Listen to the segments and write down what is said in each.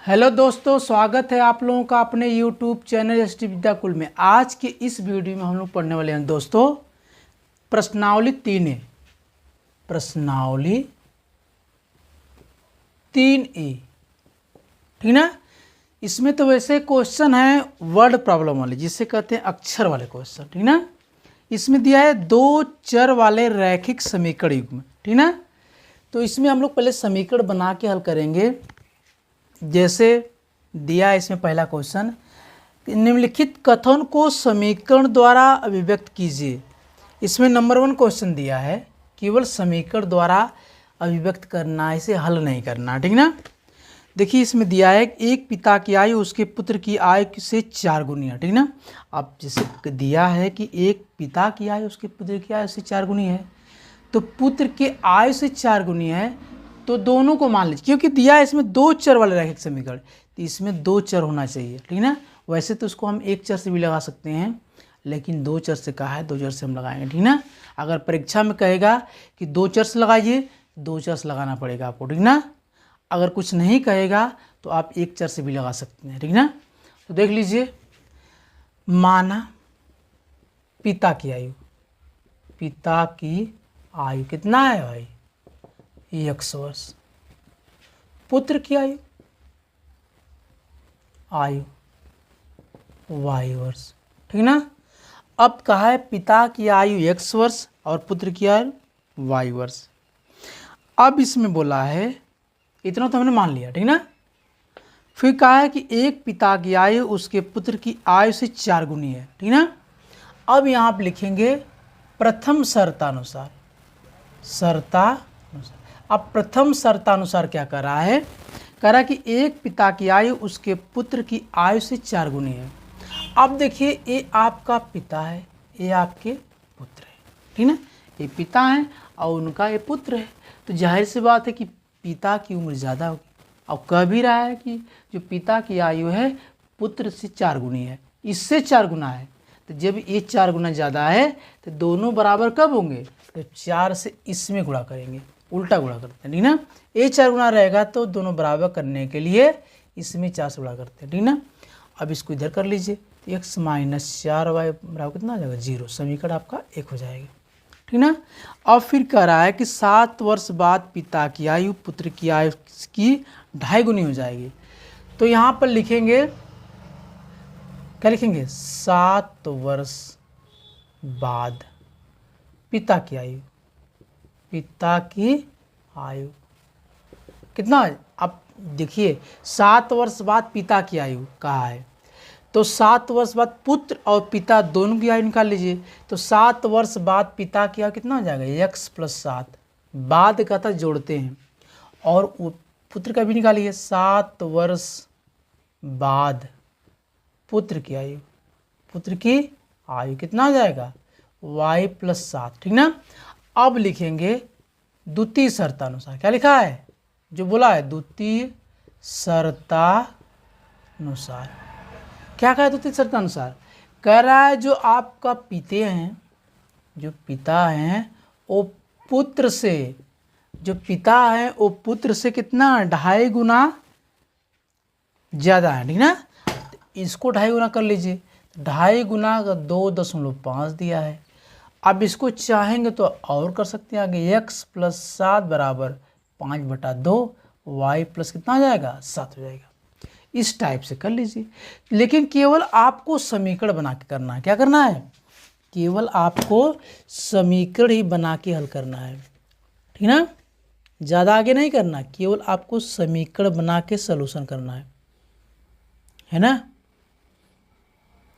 Hello दोस्तों, स्वागत है आप लोगों का अपने YouTube channel S T Vidyakul में। आज के इस वीडियो में हम लोग पढ़ने वाले हैं दोस्तों प्रश्नावली 3A। प्रश्नावली 3A, ठीक ना। इसमें तो वैसे क्वेश्चन है वर्ड प्रॉब्लम वाले, जिसे कहते हैं अक्षर वाले क्वेश्चन, ठीक ना। इसमें दिया है दो चर वाले रैखिक समीकरण युग्म, ठीक ना। तो इसमें हम लोग पहले समीकरण बना के हल करेंगे। जैसे दिया है इसमें पहला क्वेश्चन, निम्नलिखित कथन को समीकरण द्वारा अभिव्यक्त कीजिए। इसमें नंबर 1 क्वेश्चन दिया है, केवल समीकरण द्वारा अभिव्यक्त करना, इसे हल नहीं करना, ठीक ना। देखिए इसमें दिया है एक पिता की आयु उसके पुत्र की आयु से 4 गुनी है, ठीक ना। अब जैसे दिया है कि एक पिता की आयु उसके पुत्र की आयु से 4 गुनी है, तो पुत्र के आयु से 4 गुनी है, तो दोनों को मान लीजिए, क्योंकि दिया है इसमें दो चर वाले रैखिक समीकरण, तो इसमें दो चर होना चाहिए, ठीक ना। वैसे तो उसको हम एक चर से भी लगा सकते हैं, लेकिन दो चर से कहा है, दो चर से हम लगाएंगे, ठीक ना। अगर परीक्षा में कहेगा कि दो चर से लगाइए, दो चर से लगाना पड़ेगा आपको, ठीक ना। अगर कुछ नहीं कहेगा तो आप एक चर से भी लगा सकते हैं, ठीक ना। तो देख लीजिए, माना पिता की आयु, पिता की आयु कितना है भाई, x वर्ष। पुत्र की आयु y वर्ष, ठीक ना। अब कहा है पिता की आयु x वर्ष और पुत्र की आयु y वर्ष। अब इसमें बोला है, इतना तो हमने मान लिया, ठीक ना। फिर कहा है कि एक पिता की आयु उसके पुत्र की आयु से 4 गुनी है, ठीक ना। अब यहाँ आप लिखेंगे प्रथम शर्तानुसार, अब प्रथम शर्तानुसार क्या कर रहा है, कह रहा है कि एक पिता की आयु उसके पुत्र की आयु से 4 गुनी है। अब देखिए ये आपका पिता है, ये आपके पुत्र है, ठीक ना। ये पिता है और उनका ये पुत्र है, तो जाहिर सी बात है कि पिता की उम्र ज़्यादा होगी। अब कह भी रहा है कि जो पिता की आयु है पुत्र से 4 गुनी है, इससे 4 गुना है, तो जब ये 4 गुना ज़्यादा है तो दोनों बराबर कब होंगे, तो 4 से इसमें गुणा करेंगे, उल्टा गुणा करते हैं, ठीक ना। ये 4 गुना रहेगा तो दोनों बराबर करने के लिए इसमें 4 से गुणा करते हैं, ठीक ना। अब इसको इधर कर लीजिए, तो x - 4y बराबर कितना आ जाएगा, 0। समीकरण आपका 1 हो जाएगा, ठीक ना। अब फिर कह रहा है कि 7 वर्ष बाद पिता की आयु पुत्र की आयु की 2.5 गुनी हो जाएगी। तो यहाँ पर लिखेंगे, क्या लिखेंगे, 7 वर्ष बाद पिता की आयु, पिता की आयु कितना। अब देखिए 7 वर्ष बाद पिता की आयु कहा है, तो 7 वर्ष बाद पुत्र और पिता दोनों की आयु निकाल लीजिए। तो 7 वर्ष बाद पिता की आयु कितना हो जाएगा, x + 7, बाद का था जोड़ते हैं, और पुत्र का भी निकालिए, 7 वर्ष बाद पुत्र की आयु, पुत्र की आयु कितना हो जाएगा, y + 7, ठीक ना। अब लिखेंगे द्वितीय शर्तानुसार, क्या लिखा है, जो बोला है द्वितीय शर्तानुसार। क्या कहा है द्वितीय शर्तानुसार, कह रहा है जो आपका पिते हैं, जो पिता हैं वो पुत्र से, जो पिता है वो पुत्र से कितना 2.5 गुना ज़्यादा है, ठीक ना। तो इसको 2.5 गुना कर लीजिए, 2.5 गुना 2.5 दिया है। अब इसको चाहेंगे तो और कर सकते हैं आगे, x + 7 बराबर 5/2, y प्लस कितना आ जाएगा, 7 हो जाएगा। इस टाइप से कर लीजिए, लेकिन केवल आपको समीकरण बना के करना है। क्या करना है, केवल आपको समीकरण ही बना के हल करना है, ठीक ना। ज़्यादा आगे नहीं करना, केवल आपको समीकरण बना के सलूशन करना है ना।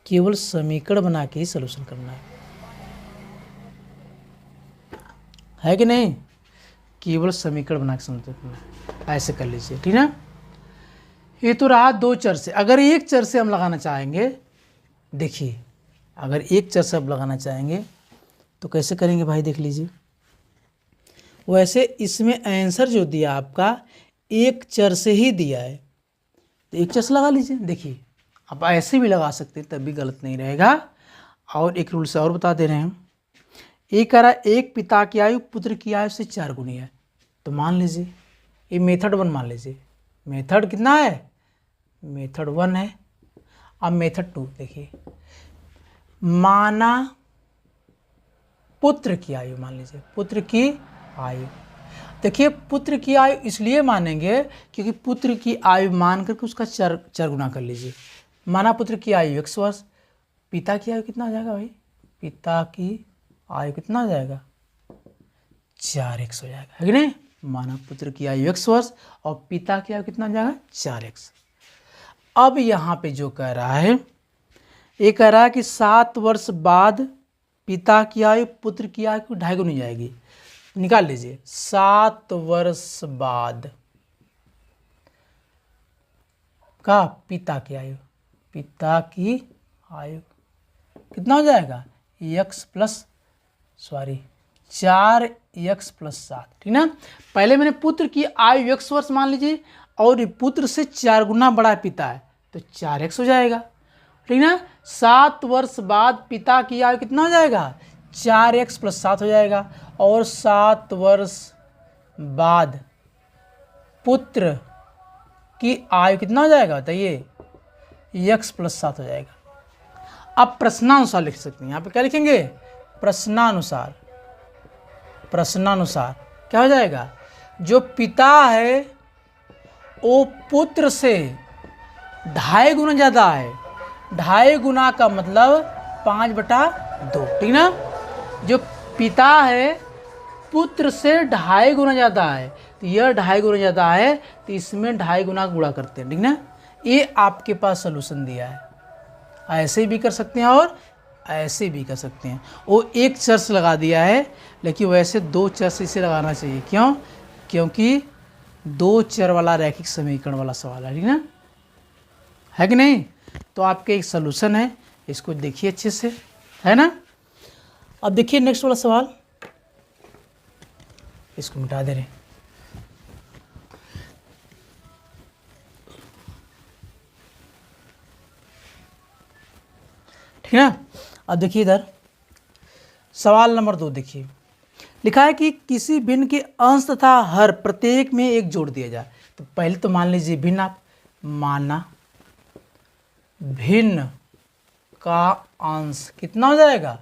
केवल समीकरण बना के ही सलूशन करना है कि नहीं, केवल समीकरण बना के सलूशन करना है। ऐसे कर लीजिए, ठीक ना। ये तो रहा दो चर से। अगर एक चर से हम लगाना चाहेंगे, देखिए अगर एक चर से आप लगाना चाहेंगे तो कैसे करेंगे भाई, देख लीजिए। वैसे इसमें आंसर जो दिया आपका एक चर से ही दिया है, तो एक चर से लगा लीजिए। देखिए आप ऐसे भी लगा सकते हैं, तब भी गलत नहीं रहेगा। और एक रूल से और बता दे रहे हैं, एक कह रहा है एक पिता की आयु पुत्र की आयु से 4 गुनी है, तो मान लीजिए ये मेथड 1 मान लीजिए। मेथड कितना है, मेथड 1 है। अब मेथड 2 देखिए, माना पुत्र की आयु, मान लीजिए पुत्र की आयु। देखिए पुत्र की आयु इसलिए मानेंगे क्योंकि पुत्र की आयु मान करके उसका चर गुना कर लीजिए। माना पुत्र की आयु 100 वर्ष, पिता की आयु कितना हो जाएगा भाई, पिता की आयु कितना हो जाएगा 4x हो जाएगा, है कि नहीं। माना पुत्र की आयु 100 वर्ष और पिता की आयु कितना हो जाएगा 4x। अब यहाँ पे जो कह रहा है, ये कह रहा है कि 7 वर्ष बाद पिता की आयु पुत्र की आयु को 2.5 गुनी जाएगी। निकाल लीजिए 7 वर्ष बाद का पिता की आयु, पिता की आयु कितना हो जाएगा 4x + 7, ठीक ना। पहले मैंने पुत्र की आयु 100 वर्ष मान लीजिए और पुत्र से 4 गुना बड़ा पिता है तो 4x हो जाएगा, ठीक ना। 7 वर्ष बाद पिता की आयु कितना हो जाएगा 4x + 7 हो जाएगा और 7 वर्ष बाद पुत्र की आयु कितना हो जाएगा बताइए x + 7 हो जाएगा। अब प्रश्नानुसार लिख सकते हैं, यहाँ पे क्या लिखेंगे प्रश्नानुसार। प्रश्नानुसार क्या हो जाएगा, जो पिता है वो पुत्र से 2.5 गुना ज़्यादा है। 2.5 गुना का मतलब 5/2, ठीक ना। जो पिता है पुत्र से 2.5 गुना ज़्यादा है तो यह 2.5 गुना ज़्यादा है तो इसमें 2.5 गुना गुणा करते हैं, ठीक ना। ये आपके पास सलूशन दिया है, ऐसे भी कर सकते हैं और ऐसे भी कर सकते हैं। वो एक चर से लगा दिया है लेकिन वैसे 2 चर से इसे लगाना चाहिए, क्यों, क्योंकि 2 चर वाला रैखिक समीकरण वाला सवाल है, ठीक ना, है कि नहीं। तो आपके एक सलूशन है, इसको देखिए अच्छे से, है ना। अब देखिए नेक्स्ट वाला सवाल, इसको मिटा दे रहे हैं। ठीक है ना। अब देखिए इधर सवाल नंबर 2 देखिए, लिखा है कि किसी भिन्न के अंश तथा हर प्रत्येक में 1 जोड़ दिया जाए। तो पहले तो मान लीजिए भिन्न, आप माना भिन्न का अंश कितना हो जाएगा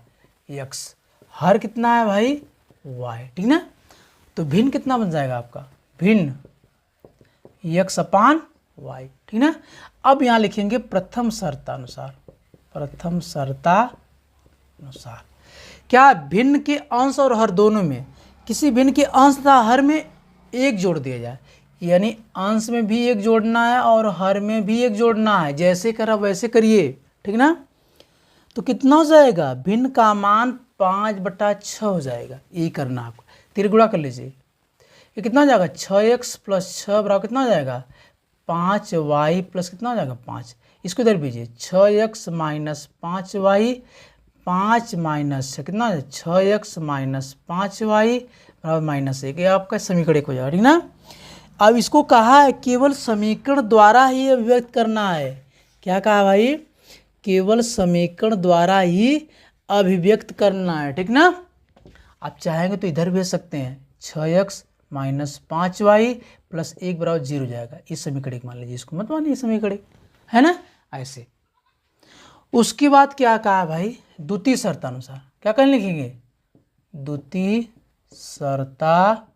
x, हर कितना है भाई y, ठीक ना। तो भिन्न कितना बन जाएगा आपका, भिन्न x/y, ठीक ना। अब यहाँ लिखेंगे प्रथम शर्तानुसार। प्रथम शर्तानुसार क्या, भिन्न के अंश और हर दोनों में किसी भिन्न के अंश तथा हर में 1 जोड़ दिया जाए, यानी अंश में भी 1 जोड़ना है और हर में भी 1 जोड़ना है, जैसे करा वैसे करिए, ठीक ना। तो कितना हो जाएगा, भिन्न का मान 5/6 हो जाएगा, ये करना आपको। 3 गुणा कर लीजिए, ये कितना हो जाएगा 6x + 6 बराबर कितना हो जाएगा 5y प्लस कितना हो जाएगा 5। इसको इधर भेजिए 6x - 5y, 5 - 6 कितना 6x - 5y बराबर -1, ये आपका समीकरण 1 हो जाएगा, ठीक ना। अब इसको कहा है केवल समीकरण द्वारा ही अभिव्यक्त करना है। क्या कहा भाई, केवल समीकरण द्वारा ही अभिव्यक्त करना है, ठीक ना। आप चाहेंगे तो इधर भेज सकते हैं 6x - 5y + 1 बराबर 0 हो जाएगा, इस समीकरण 1 मान लीजिए, इसको मत मानिए समीकरण 1, है ना, ऐसे। उसके बाद क्या कहा भाई, द्वितीय शर्तानुसार, क्या कहने लिखेंगे द्वितीय शर्तानुसार।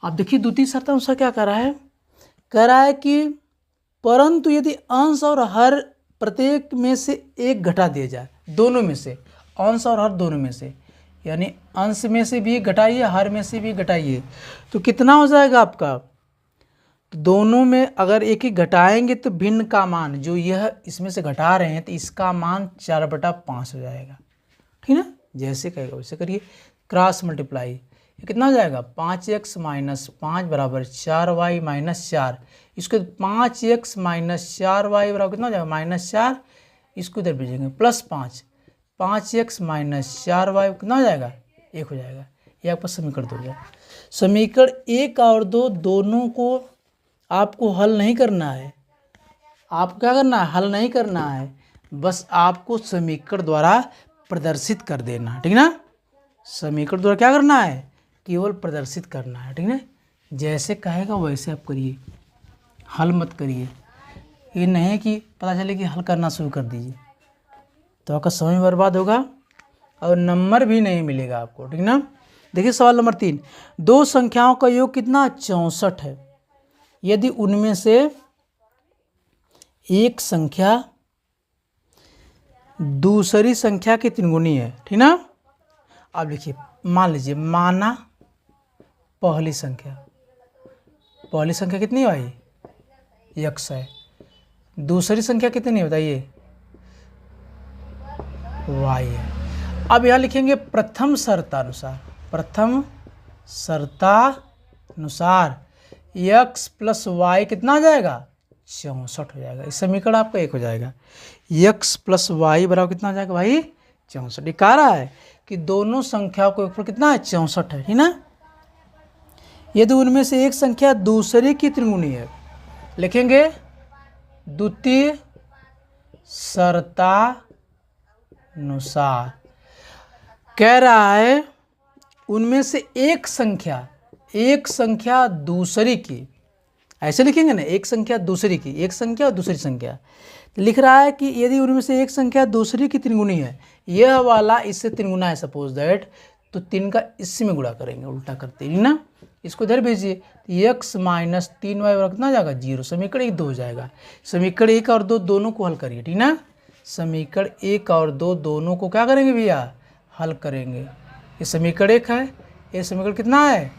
अब देखिए द्वितीय शर्तानुसार क्या कह रहा है, कह रहा है कि परंतु यदि अंश और हर प्रत्येक में से 1 घटा दिया जाए, दोनों में से, अंश और हर दोनों में से, यानी अंश में से भी घटाइए हर में से भी घटाइए, तो कितना हो जाएगा आपका, तो दोनों में अगर 1 घटाएंगे तो भिन्न का मान, जो यह इसमें से घटा रहे हैं तो इसका मान 4/5 हो जाएगा, ठीक ना। जैसे कहेगा वैसे करिए, क्रॉस मल्टीप्लाई, ये कितना हो जाएगा 5x - 5 बराबर 4y - 4, इसको 5x - 4y बराबर कितना हो जाएगा -4, इसको इधर भेजेंगे +5, 5x - 4y कितना हो जाएगा 1 हो जाएगा। ये आपका समीकरण 2 हो जाएगा। समीकरण 1 और 2 दोनों को आपको हल नहीं करना है, आपको क्या करना है, हल नहीं करना है, बस आपको समीकरण द्वारा प्रदर्शित कर देना, ठीक ना। समीकरण द्वारा क्या करना है, केवल प्रदर्शित करना है, ठीक है। जैसे कहेगा वैसे आप करिए, हल मत करिए, ये नहीं कि पता चले कि हल करना शुरू कर दीजिए, तो आपका समय बर्बाद होगा और नंबर भी नहीं मिलेगा आपको, ठीक ना। देखिए सवाल नंबर 3, दो संख्याओं का योग कितना 64 है, यदि उनमें से एक संख्या दूसरी संख्या की तिगुनी है, ठीक ना। अब देखिए मान लीजिए, माना पहली संख्या कितनी है भाई, x है, दूसरी संख्या कितनी है बताइए, y है। अब यहाँ लिखेंगे प्रथम शर्तानुसार x प्लस y कितना आ जाएगा 64 हो जाएगा। इस समीकरण आपका 1 हो जाएगा। x प्लस वाई बराबर कितना आ जाएगा भाई 64। ये कह रहा है कि दोनों संख्याओं को ऊपर कितना है 64 है, ठीक ना। यदि उनमें से एक संख्या दूसरे की त्रिगुणी है, लिखेंगे द्वितीय शर्तानुसार। कह रहा है उनमें से एक संख्या दूसरी की, ऐसे लिखेंगे ना, एक संख्या दूसरी की, एक संख्या और दूसरी संख्या। तो लिख रहा है कि यदि उनमें से एक संख्या दूसरी की त्रिगुणी है, यह वाला इससे त्रिगुणा है सपोज दैट, तो 3 का इससे में गुणा करेंगे, उल्टा करते हैं ना। इसको इधर भेजिए, तो x माइनस 3y बराबर कितना जाएगा 0। समीकरण 1 2 हो जाएगा। समीकरण 1 और 2 दोनों को हल करिए, ठीक ना। समीकरण 1 और 2 दोनों को क्या करेंगे भैया, हल करेंगे। ये समीकरण 1 है, ये समीकरण कितना है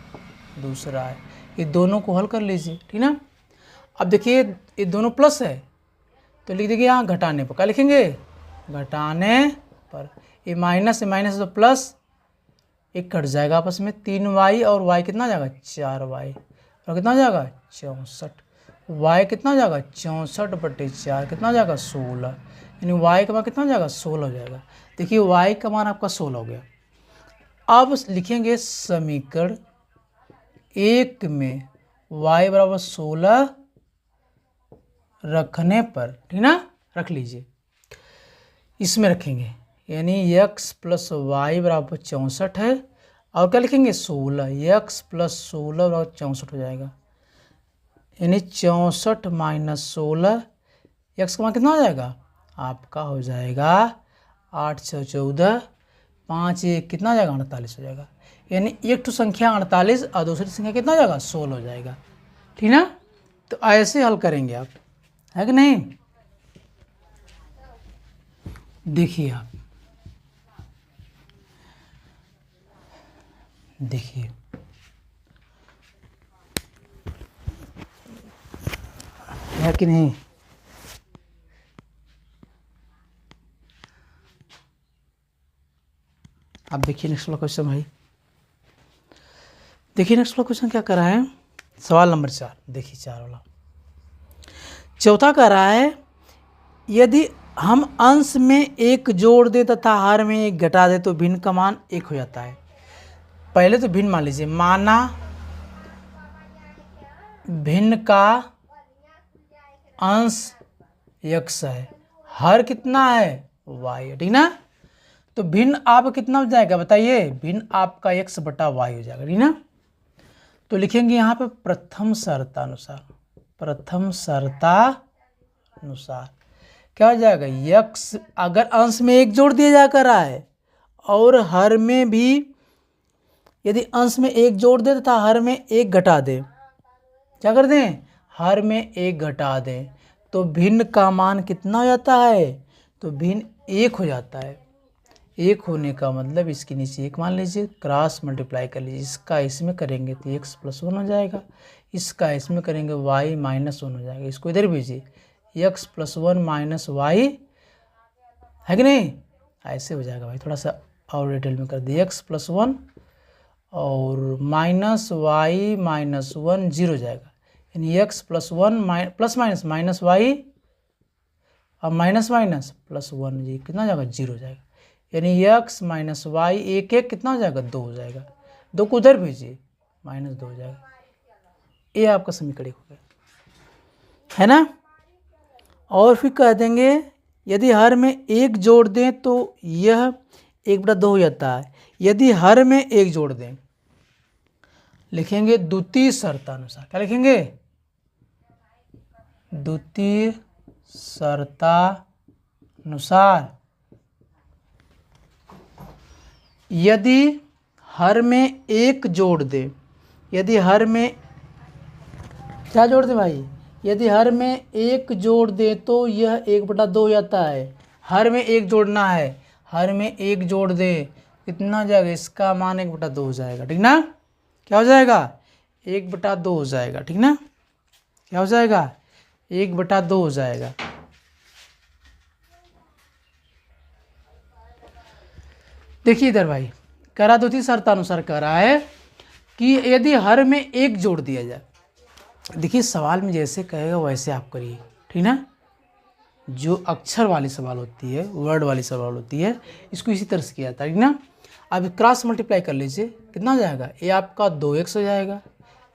दूसरा है, ये दोनों को हल कर लीजिए, ठीक ना। अब देखिए ये दोनों प्लस है, तो लिख देखिए यहाँ घटाने पर क्या लिखेंगे, घटाने पर। ये माइनस तो प्लस, एक कट जाएगा आपस में, 3y और y कितना जाएगा 4y, और कितना जाएगा 64। y कितना जाएगा 64/4 कितना जाएगा 16, यानी y का मान कितना जाएगा 16 हो जाएगा। देखिए y का मान आपका 16 हो गया। अब लिखेंगे समीकरण 1 में y बराबर 16 रखने पर, ठीक ना, रख लीजिए, इसमें रखेंगे, यानी x प्लस वाई बराबर 64 है, और क्या लिखेंगे 16, x प्लस 16 बराबर 64 हो जाएगा, यानी 64 माइनस 16, x का मान कितना हो जाएगा आपका हो जाएगा 8 6 14, 5 1 कितना हो जाएगा 48 हो जाएगा। यानी एक तो संख्या 48 और दूसरी संख्या कितना हो जाएगा 16 हो जाएगा, ठीक ना। तो ऐसे हल करेंगे आप, है कि नहीं। देखिए आप, देखिए है कि नहीं। आप देखिए नेक्स्ट वाला क्वेश्चन भाई, देखिए नेक्स्ट वाला क्वेश्चन क्या कर रहा है, सवाल नंबर 4। देखिए 4 वाला चौथा कर रहा है, यदि हम अंश में 1 जोड़ दे तथा हर में 1 घटा दे तो भिन्न का मान 1 हो जाता है। पहले तो भिन्न मान लीजिए, माना भिन्न का अंश x है, हर कितना है y है, ठीक ना। तो भिन्न आप कितना हो जाएगा बताइए, भिन्न आपका x बटा y हो जाएगा, ठीक ना। तो लिखेंगे यहाँ पे प्रथम शर्तानुसार क्या हो जाएगा, x अगर अंश में 1 जोड़ दिया जा कर रहा है और हर में भी यदि अंश में 1 जोड़ दे तथा हर में 1 घटा दे, क्या कर दें हर में 1 घटा दें, तो भिन्न का मान कितना हो जाता है, तो भिन्न 1 हो जाता है। 1 होने का मतलब इसके नीचे 1 मान लीजिए, क्रॉस मल्टीप्लाई कर लीजिए, इसका इसमें करेंगे तो x प्लस 1 हो जाएगा, इसका इसमें करेंगे y माइनस 1 हो जाएगा। इसको इधर भेजिए, x प्लस 1 माइनस y, है कि नहीं, ऐसे हो जाएगा भाई। थोड़ा सा और डिटेल में कर दिए, x प्लस 1 और माइनस y माइनस 1 0 हो जाएगा, यानी x plus 1 plus minus minus y और माइनस माइनस प्लस 1 जी कितना जाएगा 0 हो जाएगा, यानी x माइनस वाई 1 1 कितना हो जाएगा 2 हो जाएगा। 2 को उधर भेजिए, माइनस 2 हो जाएगा। ये आपका समीकरण हो गया, है ना। और फिर कह देंगे यदि हर में 1 जोड़ दें तो यह 1/2 हो जाता है। यदि हर में 1 जोड़ दें, लिखेंगे द्वितीय शर्तानुसार, क्या लिखेंगे द्वितीय शर्तानुसार यदि हर में एक जोड़ दे, यदि हर में क्या जोड़ दे भाई, यदि हर में एक जोड़ दे तो यह 1/2 हो जाता है। हर में एक जोड़ना है, हर में एक जोड़ दे कितना हो जाएगा, इसका मान 1/2 हो जाएगा, ठीक ना। क्या हो जाएगा, 1/2 हो जाएगा, ठीक ना। क्या हो जाएगा, 1/2 हो जाएगा। देखिए इधर भाई, करा द्वितीय शर्तानुसार कह रहा है कि यदि हर में एक जोड़ दिया जाए, देखिए सवाल में जैसे कहेगा वैसे आप करिए, ठीक ना। जो अक्षर वाली सवाल होती है, वर्ड वाली सवाल होती है, इसको इसी तरह से किया जाता है, ठीक ना। अब क्रॉस मल्टीप्लाई कर लीजिए, कितना हो जाएगा, ये आपका 2x हो जाएगा,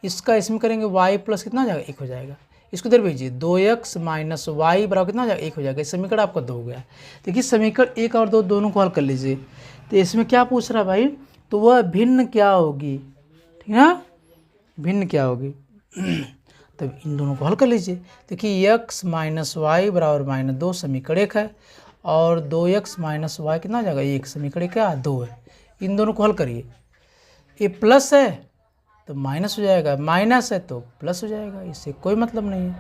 इसका इसमें करेंगे y प्लस कितना हो जाएगा, 1 हो जाएगा। इसको इधर भेजिए, 2x माइनस वाई बराबर कितना हो जाएगा, 1 हो जाएगा। इस समीकरण आपका 2 हो गया। देखिए समीकरण 1 और 2 दोनों को हल कर लीजिए। तो इसमें क्या पूछ रहा है भाई, तो वह भिन्न क्या होगी, ठीक है, भिन्न क्या होगी। तब इन दोनों को हल कर लीजिए। देखिए x माइनस वाई बराबर -2 समीकरण 1 है, और 2x माइनस वाई कितना हो जाएगा, 1 समीकरण क्या 2 है। इन दोनों को हल करिए, ये प्लस है तो माइनस हो जाएगा, माइनस है तो प्लस हो जाएगा, इससे कोई मतलब नहीं है।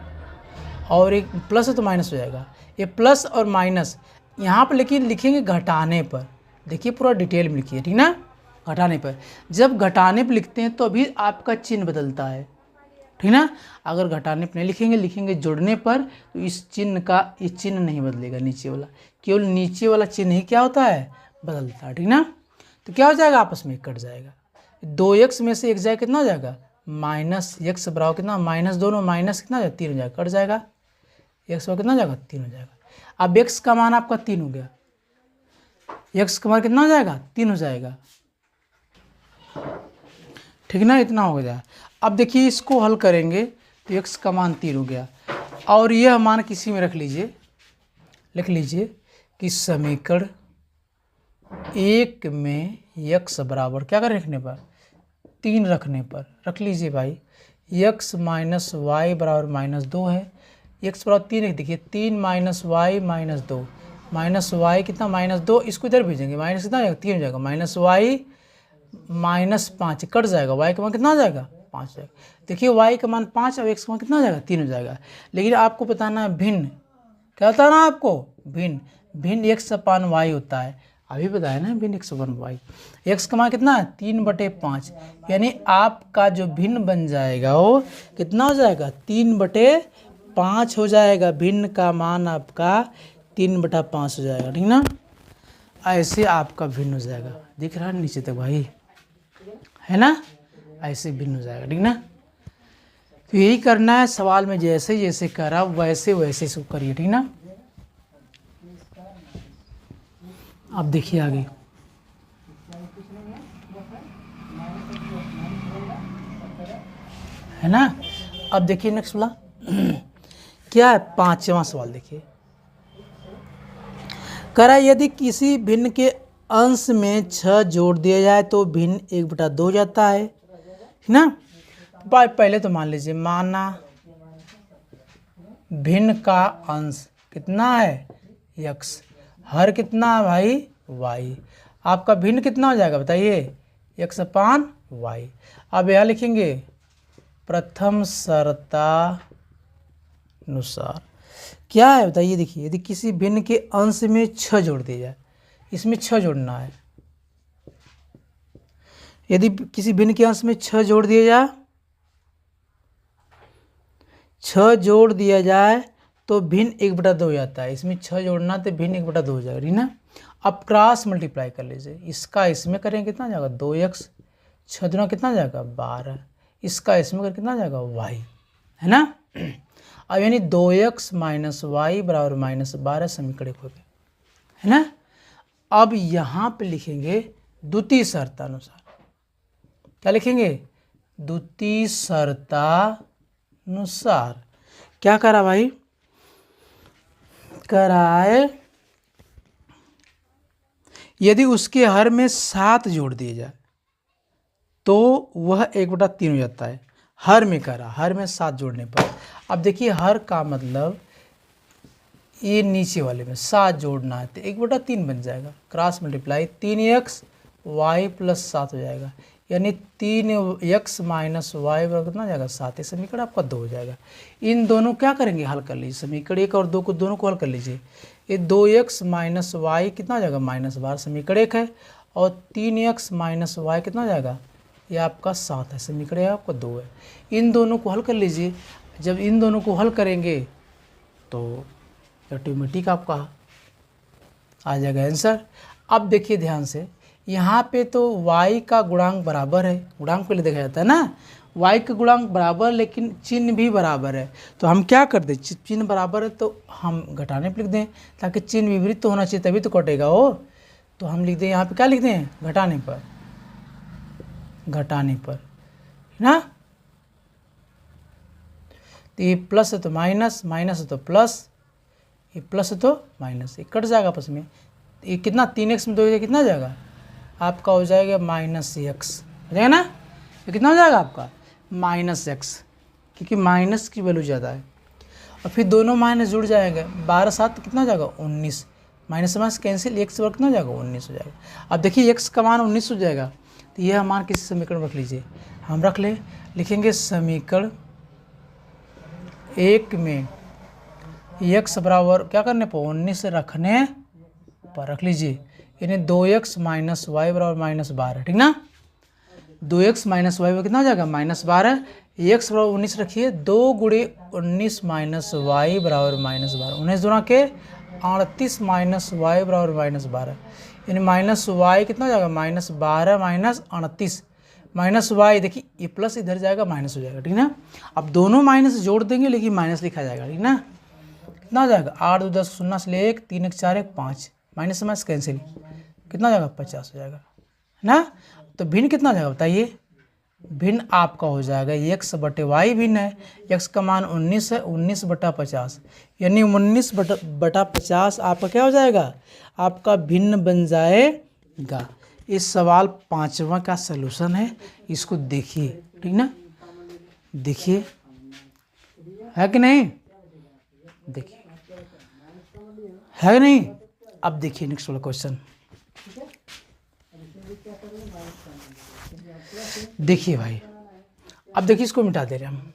और एक प्लस है तो माइनस हो जाएगा। ये प्लस और माइनस यहाँ पर लेकिन लिखेंगे घटाने पर, देखिए पूरा डिटेल में लिखिए, ठीक ना। घटाने पर, जब घटाने पर लिखते हैं तो अभी आपका चिन्ह बदलता है, ठीक ना। अगर घटाने पर नहीं लिखेंगे, लिखेंगे जोड़ने पर, तो इस चिन्ह का ये चिन्ह नहीं बदलेगा, नीचे वाला, केवल नीचे वाला चिन्ह ही क्या होता है, बदलता है, ठीक ना। तो क्या हो जाएगा, आपस में कट जाएगा। 2x में से 1 जाएगा, कितना हो जाएगा, -x बराबर कितना, -2 में माइनस कितना हो जाएगा, 3 हो जाएगा, कट जाएगा। x बराबर कितना हो जाएगा, 3 हो जाएगा। अब x का मान आपका 3 हो गया, x का मान कितना हो जाएगा, 3 हो जाएगा, ठीक ना। इतना हो गया। अब देखिए इसको हल करेंगे तो x का मान 3 हो गया, और यह मान किसी में रख लीजिए, लिख लीजिए कि समीकरण 1 में x बराबर क्या कर रखने पर, 3 रखने पर रख लीजिए भाई। x माइनस वाई बराबर -2 है, x बराबर 3 है। देखिए 3 माइनस वाई -2, माइनस वाई कितना -2, इसको इधर भेजेंगे, माइनस कितना हो जाएगा, 3 हो जाएगा, माइनस वाई -5 कट जाएगा, y का मान कितना हो जाएगा, 5 हो जाएगा। देखिए y का मान 5 और x का मान कितना हो जाएगा, 3 हो जाएगा। लेकिन आपको बताना है भिन्न, क्या होता है ना आपको, भिन्न, भिन्न x/y होता है, अभी बताया ना, भिन्न x/y। x का मान कितना है, 3/5, यानी आपका जो भिन्न बन जाएगा वो कितना हो जाएगा, 3/5 हो जाएगा। भिन्न का मान आपका 3/5 हो जाएगा, ठीक ना। ऐसे आपका भिन्न हो जाएगा, दिख रहा है नीचे तक भाई, है ना, ऐसे भिन्न हो जाएगा, ठीक ना। तो यही करना है, सवाल में जैसे जैसे करा वैसे वैसे इसको करिए, ठीक ना। अब देखिए आगे, है ना। अब देखिए नेक्स्ट वाला क्या है, 5वां सवाल देखिए, करा यदि किसी भिन्न के अंश में 6 जोड़ दिया जाए तो भिन्न 1/2 हो जाता है, ठीक ना। पहले तो मान लीजिए, माना भिन्न का अंश कितना है, x, हर कितना है भाई, y। आपका भिन्न कितना हो जाएगा बताइए, x/y। अब यहाँ लिखेंगे प्रथम शर्तानुसार क्या है बताइए। देखिए यदि किसी भिन्न के अंश में 6 जोड़ दिया जाए, इसमें 6 जोड़ना है, यदि किसी भिन्न के अंश में 6 जोड़ दिया जाए, 6 जोड़ दिया जाए तो भिन्न 1/2 हो जाता है। इसमें 6 जोड़ना तो भिन्न 1/2 हो जाएगा, ठीक ना। अब क्रॉस मल्टीप्लाई कर लीजिए, इसका इसमें करेंगे कितना जाएगा, 2x, 6 दूना कितना जाएगा 12, इसका इसमें कर कितना जाएगा y, है ना। अब यानी 2x माइनस वाई बराबर -12 समीकरण हो गया, है ना। अब यहाँ पे लिखेंगे द्वितीय शर्तानुसार, क्या लिखेंगे, द्वितीय शर्तानुसार। क्या करा भाई, कराए यदि उसके हर में 7 जोड़ दिए जाए तो वह 1/3 हो जाता है। हर में करा, हर में 7 जोड़ने पर। अब देखिए हर का मतलब ये नीचे वाले में 7 जोड़ना है तो 1/3 बन जाएगा, cross multiply 3x y plus 7 हो जाएगा, यानी 3x माइनस वाई बराबर कितना हो जाएगा 7। ये समीकरण आपका 2 हो जाएगा। इन दोनों क्या करेंगे, हल कर लीजिए, समीकरण 1 और 2 को दोनों को हल कर लीजिए। ये 2x माइनस वाई कितना हो जाएगा -12, समीकरण 1 है, और 3x माइनस वाई कितना हो जाएगा, ये आपका 7 है, समीकरण आपका 2 है। इन दोनों को हल कर लीजिए। जब इन दोनों को हल करेंगे तो ऑटोमेटिक आपका आ जाएगा आंसर। अब देखिए ध्यान से, यहाँ पे तो y का गुणांक बराबर है, गुणांक पहले देखा जाता है ना, y का गुणांक बराबर लेकिन चिन्ह भी बराबर है, तो हम क्या कर दें, चिन्ह बराबर है तो हम घटाने पर लिख दें, ताकि चिन्ह विपरीत तो होना चाहिए तभी तो कटेगा वो। तो हम लिख दें यहाँ पे क्या लिख दें, घटाने पर, घटाने पर ना। तो ये प्लस है तो माइनस, माइनस है तो प्लस, ये प्लस है तो माइनस, ये कट जाएगा आपस में। ये कितना 3x में 2 कितना हो जाएगा आपका, हो जाएगा -x हो जाएगा ना। ये कितना हो जाएगा आपका -x, क्योंकि माइनस की वैल्यू ज़्यादा है। और फिर दोनों माइनस जुड़ जाएंगे, 12 7 कितना हो जाएगा 19, माइनस माइनस कैंसिल, x वर्ग कितना हो जाएगा 19 हो जाएगा। अब देखिए x का मान 19 हो जाएगा, तो यह मान किसी समीकरण रख लीजिए, हम रख लें, लिखेंगे समीकरण 1 में x बराबर क्या करने पर 19 रखने पर रख लीजिए, यानी 2x माइनस वाई बराबर -12, ठीक ना। 2x माइनस वाई कितना हो जाएगा -12, x बराबर 19 रखिए, 2 गुणे 19 माइनस वाई बराबर -12, 19 दूना के 38 माइनस वाई बराबर -12, यानी माइनस वाई कितना हो जाएगा -12 माइनस 38 माइनस वाई, देखिए ये प्लस इधर जाएगा माइनस हो जाएगा, ठीक ना। अब दोनों माइनस जोड़ देंगे लेकिन माइनस लिखा जाएगा, ठीक ना। कितना हो जाएगा 8 2 10 0 से 1 3 1 4 1 5, माइनस माइनस कैंसिल, कितना हो जाएगा 50 हो जाएगा, है ना। तो भिन्न कितना हो जाएगा बताइए, भिन्न आपका हो जाएगा x बटे वाई भिन्न है, x का मान 19 है, 19/50, यानी 19/50 आपका क्या हो जाएगा, आपका भिन्न बन जाएगा। इस सवाल 5वां का सलूशन है, इसको देखिए, ठीक ना, देखिए है कि नहीं, देखिए है कि नहीं। अब देखिए नेक्स्ट वाला क्वेश्चन, देखिए भाई, अब देखिए इसको मिटा दे रहे हम।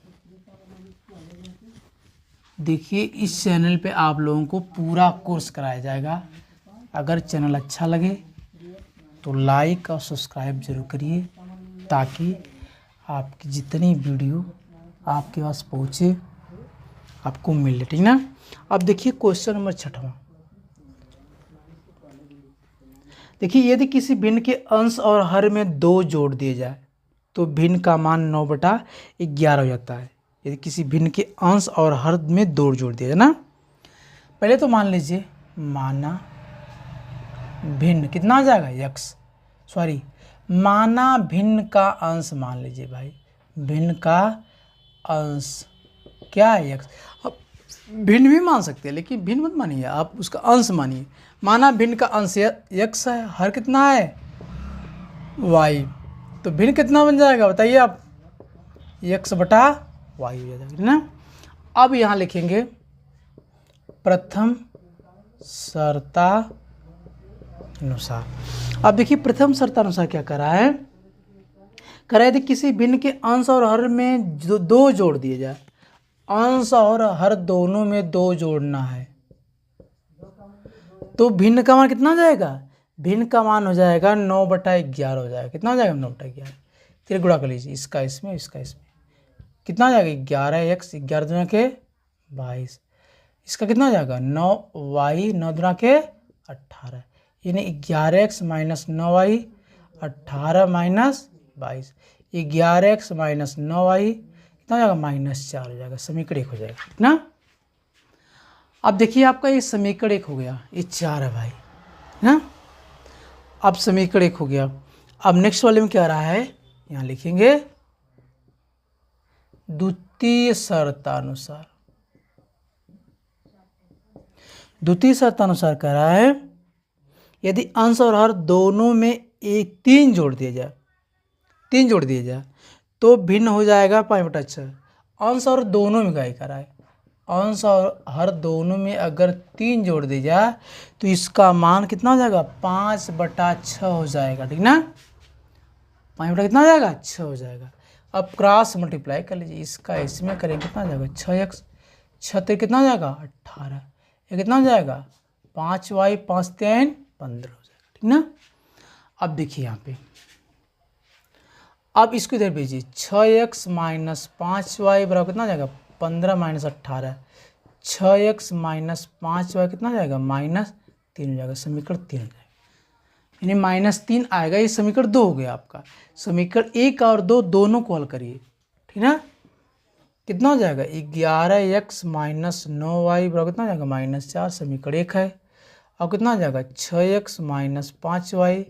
देखिए इस चैनल पे आप लोगों को पूरा कोर्स कराया जाएगा। अगर चैनल अच्छा लगे तो लाइक और सब्सक्राइब जरूर करिए, ताकि आपकी जितनी वीडियो आपके पास पहुँचे आपको मिले, ठीक ना। अब देखिए क्वेश्चन नंबर 6वां, देखिए यदि किसी भिन्न के अंश और हर में 2 जोड़ दिए जाए तो भिन्न का मान 9/11 हो जाता है। यदि किसी भिन्न के अंश और हर में 2 जोड़ दिया जाए ना, पहले तो मान लीजिए, माना भिन्न कितना हो जाएगा माना भिन्न का अंश मान लीजिए भाई, भिन्न का अंश क्या है x। अब भिन्न भी मान सकते हैं लेकिन भिन्न मत मानिए, आप उसका अंश मानिए। माना भिन्न का अंश x है, हर कितना है y, तो भिन्न कितना बन जाएगा बताइए आप, x/y हो जाएगा ना। अब यहाँ लिखेंगे प्रथम शर्तानुसार। अब देखिए प्रथम शर्तानुसार क्या करा है, करा यदि किसी भिन्न के अंश और हर में 2 जोड़ दिए जाए, अंश और हर दोनों में 2 जोड़ना है, तो भिन्न का मान कितना हो जाएगा, भिन्न का मान हो जाएगा 9/11 हो जाएगा। कितना हो जाएगा 9/11, फिर गुणा कर लीजिए, इसका इसमें इसका इसमें, कितना हो जाएगा 11x 11 दूना के 22, इसका कितना हो जाएगा 9y 9 दूना के 18, यानी 11x minus 9y 18 minus 22, 11x minus 9y कितना हो जाएगा -4 हो जाएगा, समीकरण 1 हो जाएगा ना। अब देखिए आपका ये समीकरण 1 हो गया, ये 4 है भाई ना। अब समीकरण 1 हो गया। अब नेक्स्ट वाले में क्या रहा है, यहाँ लिखेंगे द्वितीय शर्तानुसार। द्वितीय शर्तानुसार कह रहा है यदि अंश और हर दोनों में 3 जोड़ दिया जाए, 3 जोड़ दिया जाए तो भिन्न हो जाएगा 5/6। अंश और दोनों में क्या करा है, अंश और हर दोनों में अगर 3 जोड़ दी जाए तो इसका मान कितना हो जाएगा, 5/6 हो जाएगा, ठीक ना। 5 कितना हो जाएगा, 6 हो जाएगा। अब क्रॉस मल्टीप्लाई कर लीजिए, इसका इसमें करेंगे कितना हो जाएगा, 6x 6 कितना हो जाएगा 18, ये कितना हो जाएगा 5y 5 3 15 हो जाएगा, ठीक ना। अब देखिए यहाँ पे, अब इसको इधर भेजिए, 6x - 5y बराबर कितना हो जाएगा 15 - 18, 6x - 5y कितना हो जाएगा -3 हो जाएगा, समीकरण 3 हो जाएगा, यानी -3 आएगा। ये समीकरण 2 हो गया आपका। समीकरण 1 और 2 दोनों को हल करिए, ठीक ना। कितना हो जाएगा 11x - 9y बराबर कितना हो जाएगा -4, समीकरण 1 है। और कितना हो जाएगा 6x - 5y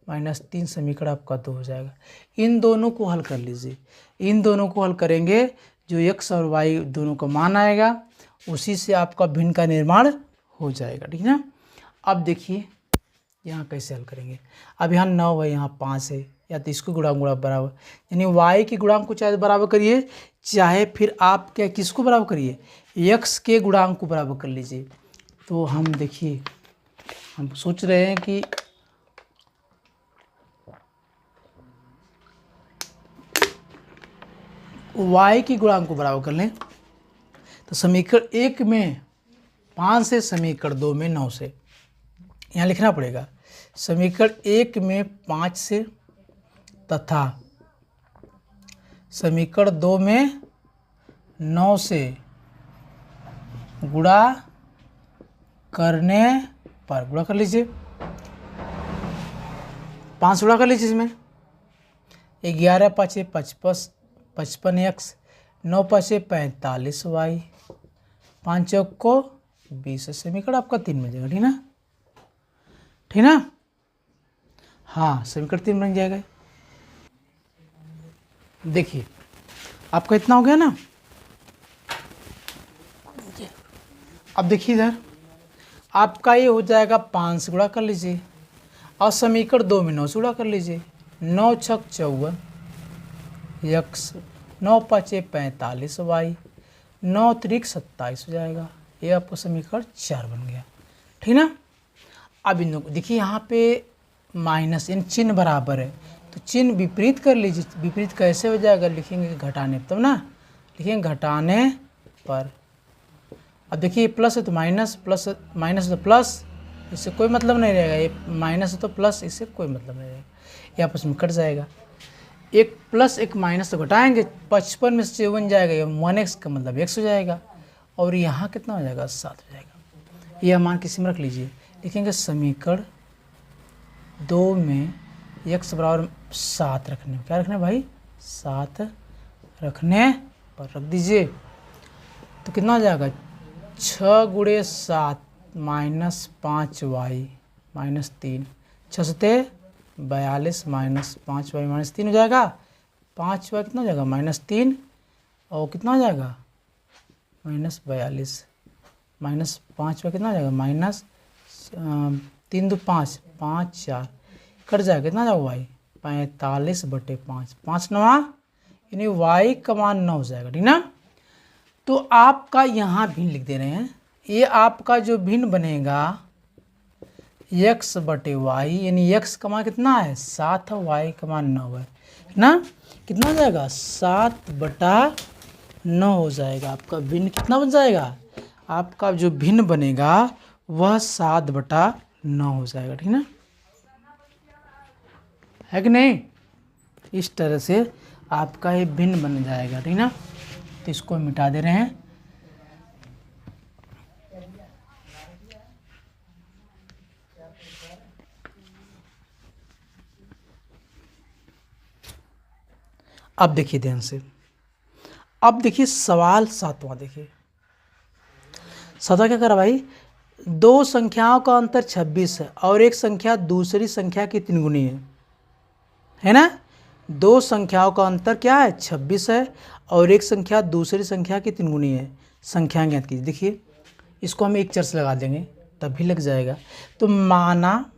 -3, समीकरण आपका 2 हो जाएगा। इन दोनों को हल कर लीजिए, इन दोनों को हल करेंगे, जो x और y दोनों का मान आएगा उसी से आपका भिन्न का निर्माण हो जाएगा, ठीक ना। अब देखिए यहाँ कैसे हल करेंगे। अब यहाँ 9 है, यहाँ 5 है, या तो इसको गुणांक बराबर, यानी y के गुणांक को चाहे बराबर करिए, चाहे फिर आप क्या किसको बराबर करिए, x के गुणांक को बराबर कर लीजिए। तो हम देखिए, हम सोच रहे हैं कि y के गुणांक को बराबर कर लें, तो समीकरण 1 में 5 से, समीकरण 2 में 9 से, यहाँ लिखना पड़ेगा। समीकरण 1 में 5 से तथा समीकरण 2 में 9 से गुणा करने पर, गुणा कर लीजिए, 5 गुणा कर लीजिए इसमें, 11 × 5 = 55x, 9 × 5 = 45y, 5 चौक को 20, समीकरण आपका 3 बन जाएगा, ठीक ना, ठीक ना। हाँ, समीकरण 3 बन जाएगा। देखिए आपका इतना हो गया ना। अब देखिए इधर आपका ये हो जाएगा, 5 से गुणा कर लीजिए, और समीकरण 2 में 9 से गुणा कर लीजिए, 9 × 6 = 54 x, 9 × 5 = 45y, 9 × 3 = 27 हो जाएगा। ये आपका समीकरण 4 बन गया, ठीक ना। अब इन लोग देखिए, यहाँ पे माइनस इन चिन्ह बराबर है, तो चिन्ह विपरीत कर लीजिए। विपरीत कैसे हो जाएगा, लिखेंगे घटाने तब ना, लिखेंगे घटाने पर। अब देखिए प्लस है तो माइनस, प्लस माइनस तो प्लस, इससे कोई मतलब नहीं रहेगा। ये माइनस है तो प्लस, इससे कोई मतलब नहीं रहेगा, ये आपस में कट जाएगा। एक प्लस एक माइनस तो घटाएंगे, 55 में से 54 जाएगा, ये 1x का मतलब x हो जाएगा, और यहाँ कितना हो जाएगा 7 हो जाएगा। यह मान किसी में रख लीजिए, लिखेंगे समीकरण 2 में x बराबर 7 रखने में, क्या रखना भाई 7 रखने पर रख दीजिए, तो कितना हो जाएगा 6 × 7 - 5y -3, 6 सते 42 - 5y -3 हो जाएगा। 5y कितना हो जाएगा -3, और कितना हो जाएगा -42 -5y कितना हो जाएगा -3 × 2 = 5, 5 × 4 कट जाएगा, कितना जाएगा y 45/5, 5 9 यानी y का मान 9 हो जाएगा, ठीक ना। तो आपका यहाँ भिन्न लिख दे रहे हैं, ये आपका जो भिन्न बनेगा x/y, यानी x का मान कितना है 7 है, y का मान 9 है ना। कितना हो जाएगा 7/9 हो जाएगा। आपका भिन्न कितना बन जाएगा, आपका जो भिन्न बनेगा वह 7/9 हो जाएगा, ठीक ना, है कि नहीं। इस तरह से आपका ये भिन्न बन जाएगा, ठीक ना। तो इसको मिटा दे रहे हैं। अब देखिए ध्यान से, अब देखिए सवाल 7वां, देखिए 7वां क्या करा भाई, 2 संख्याओं का अंतर 26 है और एक संख्या दूसरी संख्या की 3 गुनी है ना। 2 संख्याओं का अंतर क्या है 26 है और एक संख्या दूसरी संख्या की 3 गुनी है। संख्या ज्ञात कीजिए। देखिए इसको हम एक चर से लगा देंगे तब भी लग जाएगा। तो माना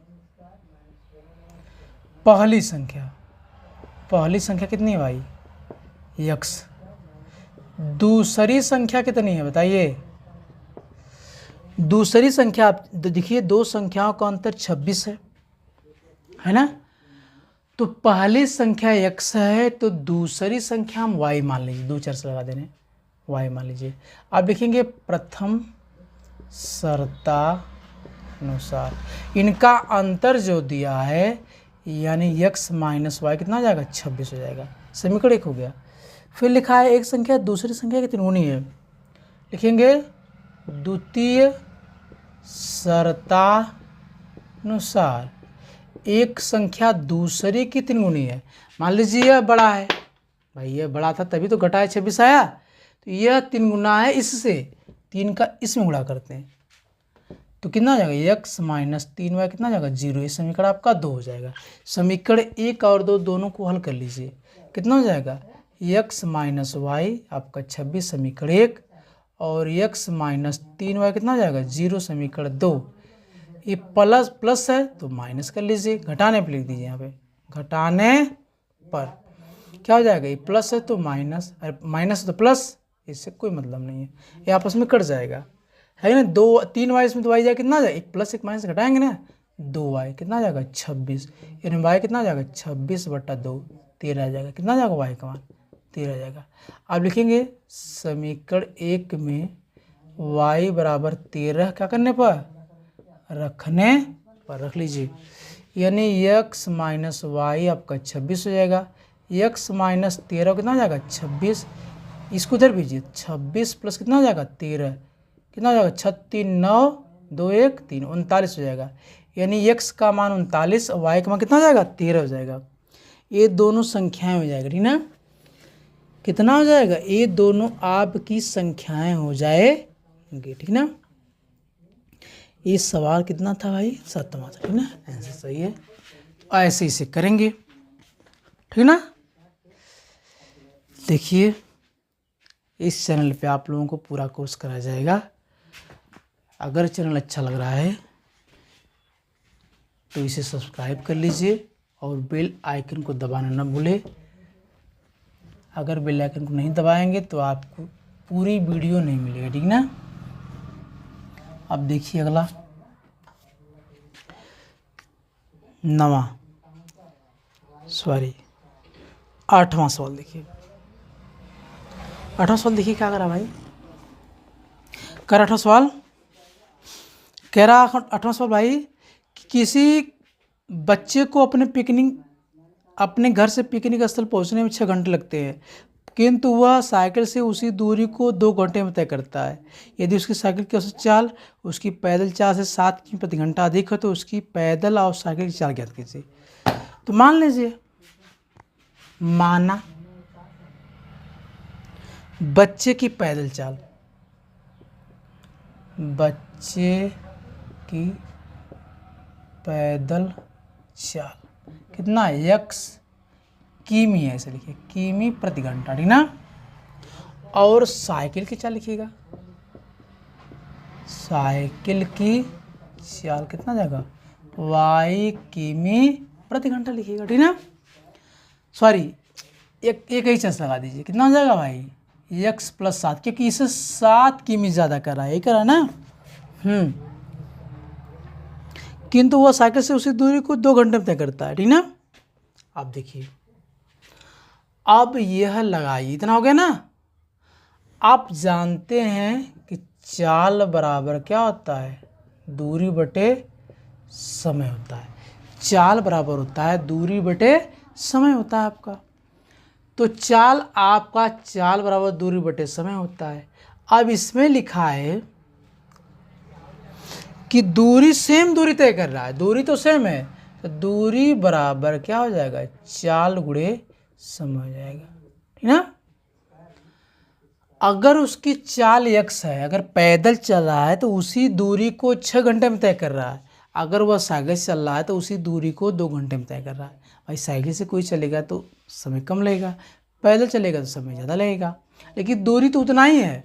पहली संख्या कितनी है भाई यक्स। दूसरी संख्या कितनी है बताइए? दूसरी संख्या आप देखिए, दो संख्याओं का अंतर 26 है ना। तो पहली संख्या x है, तो दूसरी संख्या हम y मान लीजिए, दो चर से लगा देने y मान लीजिए। आप देखेंगे प्रथम शर्तानुसार इनका अंतर जो दिया है यानी x माइनस वाई कितना हो जाएगा? 26 हो जाएगा। समीकरण 1 हो गया। फिर लिखा है एक संख्या दूसरी संख्या की तिगुनी है, लिखेंगे द्वितीय शर्तानुसार एक संख्या दूसरे की तिगुनी है। मान लीजिए यह बड़ा है, भाई यह बड़ा था तभी तो घटाया 26 आया, तो यह 3 गुना है इससे, 3 का इसमें गुणा करते हैं तो कितना हो जाएगा? x माइनस 3y कितना हो जाएगा? 0। ये समीकरण आपका 2 हो जाएगा। समीकरण 1 और 2 दोनों को हल कर लीजिए, कितना हो जाएगा? x माइनस वाई आपका 26 समीकरण 1 और x माइनस 3y कितना हो जाएगा? 0 समीकरण 2। ये प्लस प्लस है तो माइनस कर लीजिए, घटाने पर लिख दीजिए, यहाँ पे घटाने पर क्या हो जाएगा? ये प्लस है तो माइनस, अरे माइनस तो प्लस, इससे कोई मतलब नहीं है, ये आपस में कट जाएगा, है ना। 3y इसमें तो y जाएगा कितना जाएगा? एक प्लस एक माइनस घटाएंगे ना, 2y कितना जाएगा? 26। यानी y कितना जाएगा? 26/2, 13 आ जाएगा। कितना जाएगा y का मान? 13 आ जाएगा। आप लिखेंगे समीकरण 1 में y बराबर 13 क्या करने पर? रखने पर रख लीजिए, यानी x माइनस वाई आपका 26 हो जाएगा। x माइनस 13 कितना हो जाएगा? 26। इसको इधर भेजिए, 26 प्लस कितना हो जाएगा? 13 कितना हो जाएगा? 36 9 2 1 3 39 हो जाएगा। यानी x का मान 39 और y का मान कितना हो जाएगा? 13 हो जाएगा। ये दोनों संख्याएं हो जाएगा, ठीक ना। कितना हो जाएगा? ये दोनों आपकी संख्याएं हो जाएंगे, ठीक ना। ये सवाल कितना था भाई? 7वां था, ठीक ना। आंसर सही है। ऐसे इसे करेंगे, ठीक ना। देखिए इस चैनल पे आप लोगों को पूरा कोर्स कराया जाएगा। अगर चैनल अच्छा लग रहा है तो इसे सब्सक्राइब कर लीजिए और बेल आइकन को दबाना न भूलें। अगर बेल आइकन को नहीं दबाएंगे तो आपको पूरी वीडियो नहीं मिलेगा, ठीक ना। अब देखिए अगला 8वां सवाल देखिए। 8वां सवाल देखिए क्या करा भाई? कह रहा 8वां सवाल, कह रहा 8वां सवाल भाई कि किसी बच्चे को अपने घर से पिकनिक स्थल पहुंचने में 6 घंटे लगते हैं, किंतु वह साइकिल से उसी दूरी को 2 घंटे में तय करता है। यदि उसकी साइकिल की औसत चाल उसकी पैदल चाल से 7 किमी प्रति घंटा अधिक है तो उसकी पैदल और साइकिल की चाल ज्ञात कीजिए। तो मान लीजिए, माना बच्चे की पैदल चाल, बच्चे की पैदल चाल कितना है? x किमी है, ऐसे लिखिए किमी प्रति घंटा, ठीक ना। और साइकिल की चाल लिखिएगा, साइकिल की चाल कितना जाएगा? y किमी प्रति घंटा लिखिएगा, ठीक ना। सॉरी, एक ही चांस लगा दीजिए, कितना हो जाएगा भाई? x प्लस 7, क्योंकि इसे 7 किमी ज़्यादा कर रहा है, ये कर रहा है ना। किंतु वह साइकिल से उसी दूरी को 2 घंटे में तय करता है, ठीक ना। आप देखिए, अब यह लगाइए, इतना हो गया ना। आप जानते हैं कि चाल बराबर क्या होता है? दूरी बटे समय होता है। चाल बराबर होता है दूरी बटे समय होता है आपका। तो चाल आपका चाल बराबर दूरी बटे समय होता है। अब इसमें लिखा है कि दूरी सेम दूरी तय कर रहा है, दूरी तो सेम है, तो दूरी बराबर क्या हो जाएगा? चाल गुणे समय हो जाएगा, ठीक ना। अगर उसकी चाल x है, अगर पैदल चल रहा है तो उसी दूरी को 6 घंटे में तय कर रहा है। अगर वह साइकिल से चल रहा है तो उसी दूरी को 2 घंटे में तय कर रहा है। भाई साइकिल से कोई चलेगा तो समय कम लगेगा, पैदल चलेगा तो समय ज़्यादा लगेगा, लेकिन दूरी तो उतना ही है।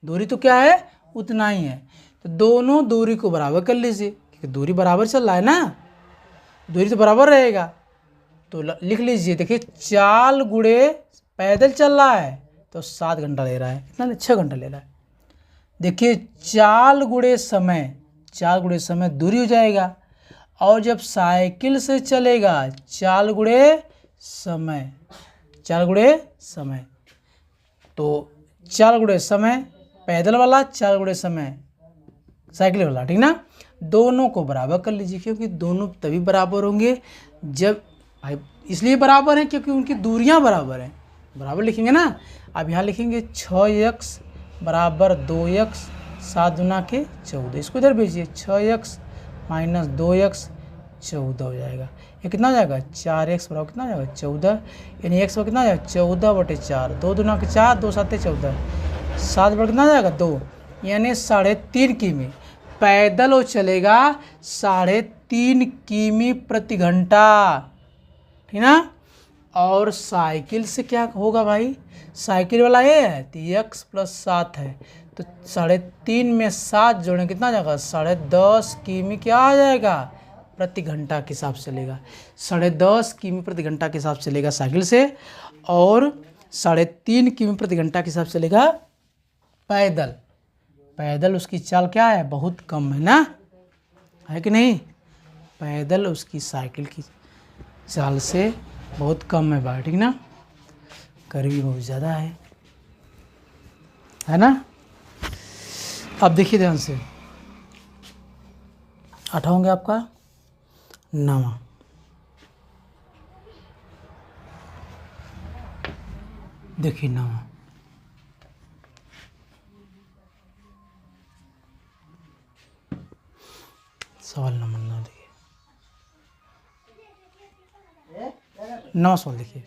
दूरी तो क्या है? उतना ही है। तो दोनों दूरी को बराबर कर लीजिए, क्योंकि दूरी बराबर चल रहा है ना, दूरी तो बराबर रहेगा। तो लिख लीजिए, देखिए चाल गुणे पैदल चल रहा है तो 7 घंटा ले रहा है, इतना 6 घंटा ले रहा है। देखिए चाल गुणे समय दूरी हो जाएगा, और जब साइकिल से चलेगा चाल गुणे समय, तो चाल गुणे समय पैदल वाला, चाल गुणे समय साइकिल वाला, ठीक ना। दोनों को बराबर कर लीजिए, क्योंकि दोनों तभी बराबर होंगे जब, इसलिए बराबर हैं क्योंकि उनकी दूरियां बराबर हैं, बराबर लिखेंगे ना। अब यहाँ लिखेंगे 6x बराबर 2x 7 दूना के 14, इसको इधर भेजिए, 6x माइनस 2x 14 हो जाएगा। ये कितना हो जाएगा 4x बराबर कितना हो जाएगा 14, यानी x बराबर कितना हो जाएगा 14/4, 2 दूना के 4, 2 7 14, 7 बराबर कितना हो जाएगा 2, यानी 3.5 किमी। पैदल वो चलेगा 3.5 किमी प्रति घंटा, ठीक ना। और साइकिल से क्या होगा भाई, साइकिल वाला ये है तो x + 7 है, तो 3.5 में 7 जोड़ें कितना आ जाएगा 10.5 किमी क्या आ जाएगा प्रति घंटा के हिसाब से चलेगा, 10.5 किमी प्रति घंटा के हिसाब से चलेगा साइकिल से, और 3.5 किमी प्रति घंटा के हिसाब से चलेगा पैदल उसकी चाल क्या है बहुत कम है ना, है कि नहीं। पैदल उसकी साइकिल की चाल से बहुत कम है भाई, ठीक ना। करीबी बहुत ज़्यादा है ना। अब देखिए ध्यान से, 8 होंगे आपका 9, देखिए 9, सवाल नंबर 9 देखिए, 9 सवाल देखिए।